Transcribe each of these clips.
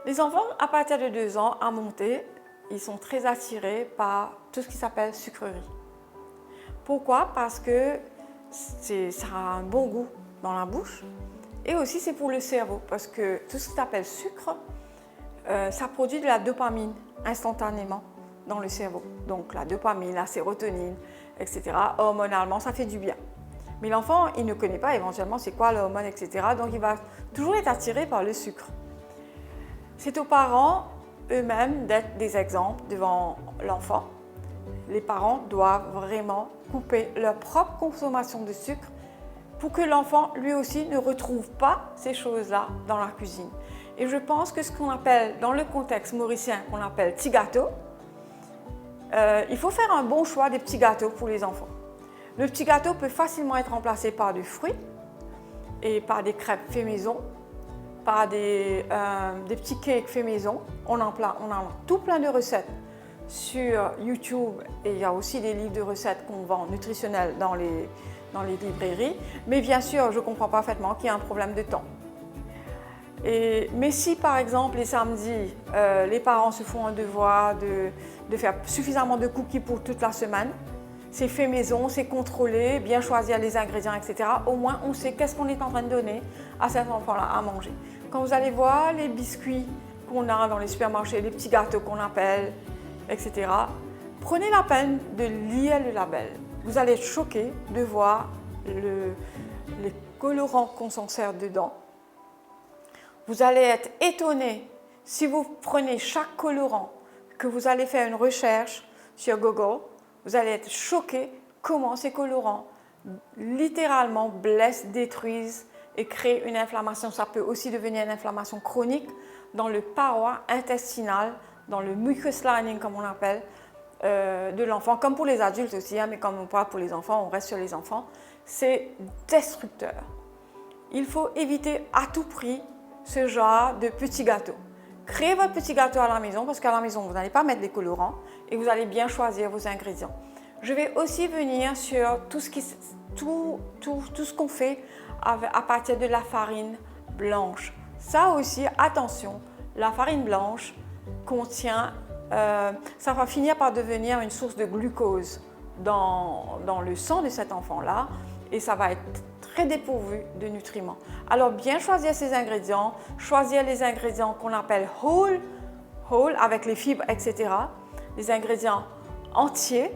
Les enfants, à partir de 2 ans, à monter, ils sont très attirés par tout ce qui s'appelle sucrerie. Pourquoi? Parce que ça a un bon goût dans la bouche et aussi c'est pour le cerveau parce que tout ce qui s'appelle sucre, ça produit de la dopamine instantanément dans le cerveau. Donc la dopamine, la sérotonine, etc. Hormonalement, ça fait du bien. Mais l'enfant, il ne connaît pas éventuellement c'est quoi l'hormone, etc. Donc il va toujours être attiré par le sucre. C'est aux parents eux-mêmes d'être des exemples devant l'enfant. Les parents doivent vraiment couper leur propre consommation de sucre pour que l'enfant, lui aussi, ne retrouve pas ces choses-là dans la cuisine. Et je pense que ce qu'on appelle, dans le contexte mauricien, qu'on appelle petit gâteau, il faut faire un bon choix des petits gâteaux pour les enfants. Le petit gâteau peut facilement être remplacé par des fruits et par des crêpes fait maison, par des petits cakes fait maison. On a tout plein de recettes sur YouTube et il y a aussi des livres de recettes qu'on vend nutritionnels dans les librairies. Mais bien sûr, je comprends parfaitement qu'il y a un problème de temps. Mais si par exemple les samedis, les parents se font un devoir de faire suffisamment de cookies pour toute la semaine, c'est fait maison, c'est contrôlé, bien choisir les ingrédients, etc. Au moins, on sait qu'est-ce qu'on est en train de donner à cet enfant-là à manger. Quand vous allez voir les biscuits qu'on a dans les supermarchés, les petits gâteaux qu'on appelle, etc., prenez la peine de lire le label. Vous allez être choqué de voir les colorants qu'on s'en sert dedans. Vous allez être étonné si vous prenez chaque colorant, que vous allez faire une recherche sur Google. Vous allez être choqué comment ces colorants littéralement blessent, détruisent et créent une inflammation. Ça peut aussi devenir une inflammation chronique dans le paroi intestinal, dans le mucus lining comme on l'appelle, de l'enfant, comme pour les adultes aussi, hein, mais comme on parle pour les enfants, on reste sur les enfants. C'est destructeur. Il faut éviter à tout prix ce genre de petits gâteaux. Créez votre petit gâteau à la maison parce qu'à la maison, vous n'allez pas mettre des colorants et vous allez bien choisir vos ingrédients. Je vais aussi venir sur tout ce qu'on fait à partir de la farine blanche. Ça aussi, attention, la farine blanche contient, ça va finir par devenir une source de glucose dans le sang de cet enfant-là et ça va être très dépourvu de nutriments. Alors bien choisir ces ingrédients, choisir les ingrédients qu'on appelle whole avec les fibres, etc. Les ingrédients entiers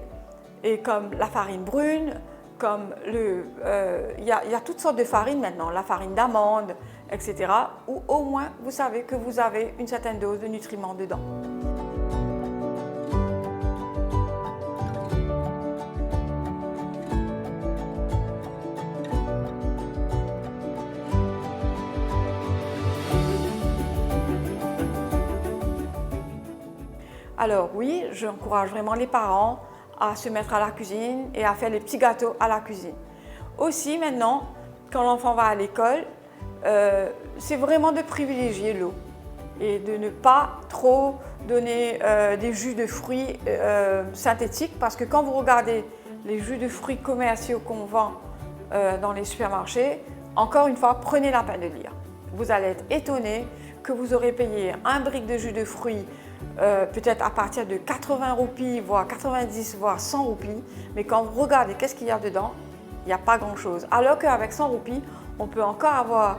et comme la farine brune, comme il y a toutes sortes de farines maintenant, la farine d'amande, etc. où au moins vous savez que vous avez une certaine dose de nutriments dedans. Alors oui, j'encourage vraiment les parents à se mettre à la cuisine et à faire les petits gâteaux à la cuisine. Aussi maintenant, quand l'enfant va à l'école, c'est vraiment de privilégier l'eau et de ne pas trop donner des jus de fruits synthétiques parce que quand vous regardez les jus de fruits commerciaux qu'on vend dans les supermarchés, encore une fois, prenez la peine de lire. Vous allez être étonné que vous aurez payé un brick de jus de fruits peut-être à partir de 80 roupies, voire 90, voire 100 roupies. Mais quand vous regardez qu'est-ce qu'il y a dedans, il n'y a pas grand-chose. Alors qu'avec 100 roupies, on peut encore avoir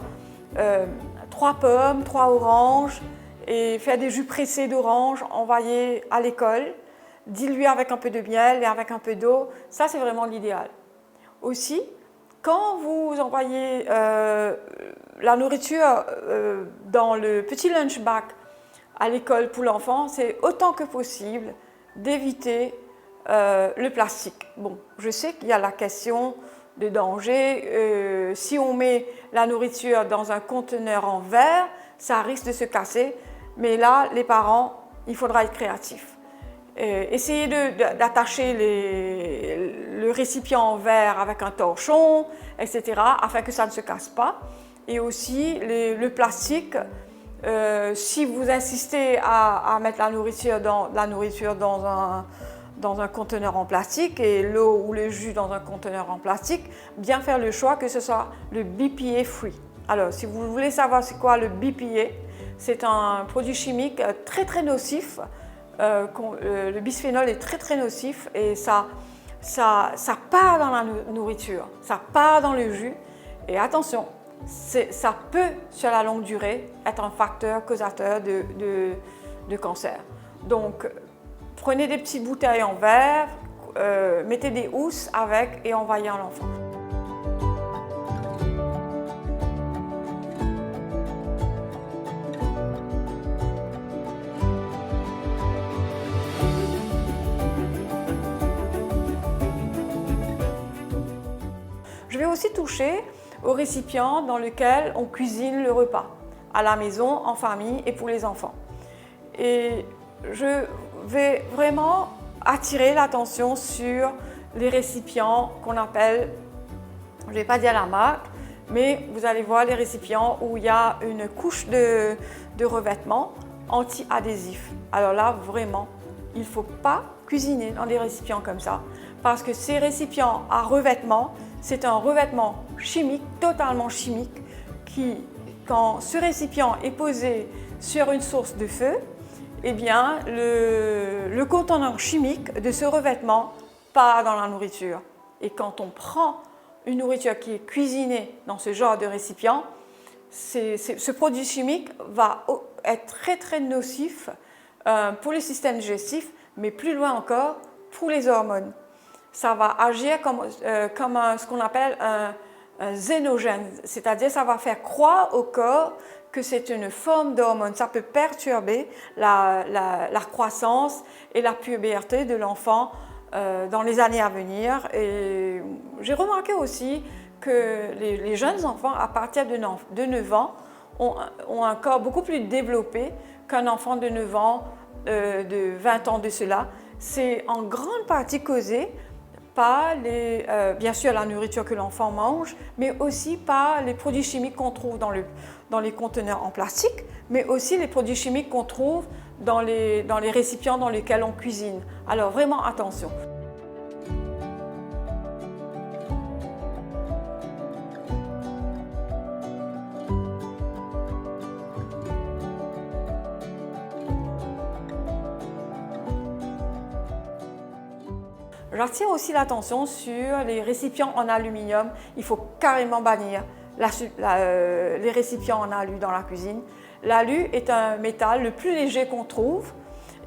3 pommes, 3 oranges et faire des jus pressés d'orange envoyés à l'école, dilués avec un peu de miel et avec un peu d'eau. Ça, c'est vraiment l'idéal. Aussi, quand vous envoyez la nourriture dans le petit lunch bag à l'école pour l'enfant, c'est autant que possible d'éviter le plastique. Bon, je sais qu'il y a la question de danger. Si on met la nourriture dans un conteneur en verre, ça risque de se casser. Mais là, les parents, il faudra être créatif. Essayez d'attacher le récipient en verre avec un torchon, etc., afin que ça ne se casse pas. Et aussi, le plastique, si vous insistez à mettre la nourriture dans un conteneur en plastique et l'eau ou le jus dans un conteneur en plastique, bien faire le choix que ce soit le BPA free. Alors, si vous voulez savoir c'est quoi le BPA, c'est un produit chimique très très nocif. Le bisphénol est très très nocif et ça part dans la nourriture, ça part dans le jus. Et attention, ça peut, sur la longue durée, être un facteur causateur de cancer. Donc, prenez des petites bouteilles en verre, mettez des housses avec et envoyez à l'enfant. Je vais aussi toucher au récipient dans lequel on cuisine le repas, à la maison, en famille et pour les enfants. Et je vais vraiment attirer l'attention sur les récipients qu'on appelle, je ne vais pas dire la marque, mais vous allez voir les récipients où il y a une couche de revêtement anti-adhésif. Alors là, vraiment, il ne faut pas cuisiner dans des récipients comme ça, parce que ces récipients à revêtement, c'est un revêtement chimique, totalement chimique, qui, quand ce récipient est posé sur une source de feu, eh bien, le contenant chimique de ce revêtement part dans la nourriture. Et quand on prend une nourriture qui est cuisinée dans ce genre de récipient, ce produit chimique va être très très nocif pour le système digestif, mais plus loin encore pour les hormones. Ça va agir comme ce qu'on appelle un xénogène, c'est-à-dire ça va faire croire au corps que c'est une forme d'hormone. Ça peut perturber la croissance et la puberté de l'enfant dans les années à venir. Et j'ai remarqué aussi que les jeunes enfants, à partir de 9 ans, ont un corps beaucoup plus développé qu'un enfant de 9 ans, de 20 ans de cela. C'est en grande partie causé par bien sûr la nourriture que l'enfant mange, mais aussi par les produits chimiques qu'on trouve dans les conteneurs en plastique, mais aussi les produits chimiques qu'on trouve dans les récipients dans lesquels on cuisine. Alors vraiment attention. J'attire aussi l'attention sur les récipients en aluminium. Il faut carrément bannir les récipients en alu dans la cuisine. L'alu est un métal le plus léger qu'on trouve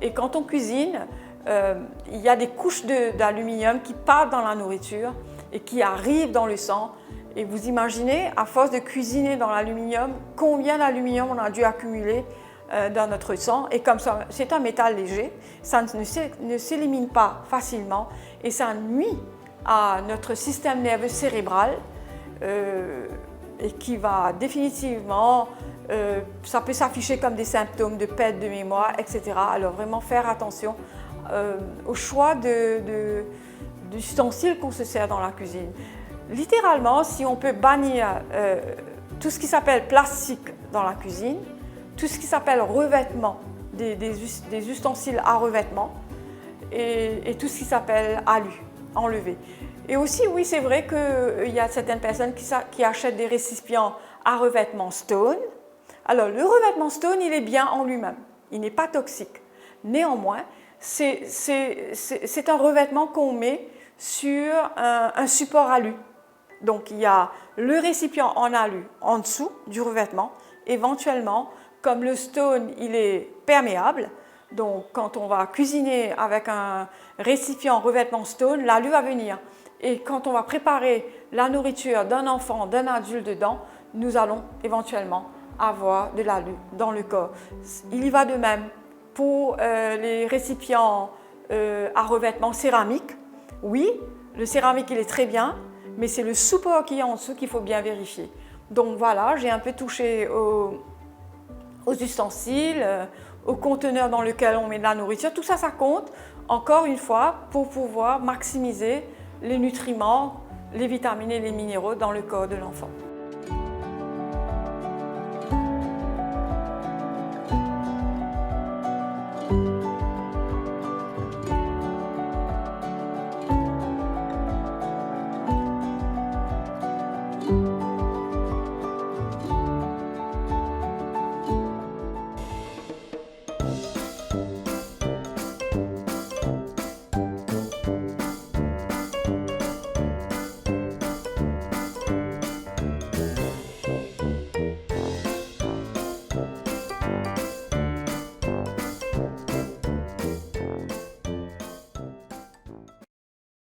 et quand on cuisine, il y a des couches d'aluminium qui partent dans la nourriture et qui arrivent dans le sang. Et vous imaginez, à force de cuisiner dans l'aluminium, combien d'aluminium on a dû accumuler dans notre sang. Et comme ça, c'est un métal léger, ça ne s'élimine pas facilement et ça nuit à notre système nerveux cérébral et qui va définitivement, ça peut s'afficher comme des symptômes de perte de mémoire, etc. Alors vraiment faire attention au choix d'ustensiles qu'on se sert dans la cuisine. Littéralement, si on peut bannir tout ce qui s'appelle plastique dans la cuisine, tout ce qui s'appelle revêtement, des ustensiles à revêtement et tout ce qui s'appelle alu, enlever. Et aussi, oui, c'est vrai qu'il y a certaines personnes qui achètent des récipients à revêtement Stone. Alors, le revêtement Stone, il est bien en lui-même, il n'est pas toxique. Néanmoins, c'est un revêtement qu'on met sur un support alu. Donc, il y a le récipient en alu en dessous du revêtement. Éventuellement, comme le Stone, il est perméable, donc quand on va cuisiner avec un récipient revêtement Stone, l'alu va venir. Et quand on va préparer la nourriture d'un enfant, d'un adulte dedans, nous allons éventuellement avoir de l'alu dans le corps. Il y va de même pour les récipients à revêtement céramique. Oui, le céramique, il est très bien, mais c'est le support qui est en dessous qu'il faut bien vérifier. Donc voilà, j'ai un peu touché aux ustensiles, aux conteneurs dans lesquels on met de la nourriture. Tout ça, ça compte, encore une fois, pour pouvoir maximiser les nutriments, les vitamines et les minéraux dans le corps de l'enfant.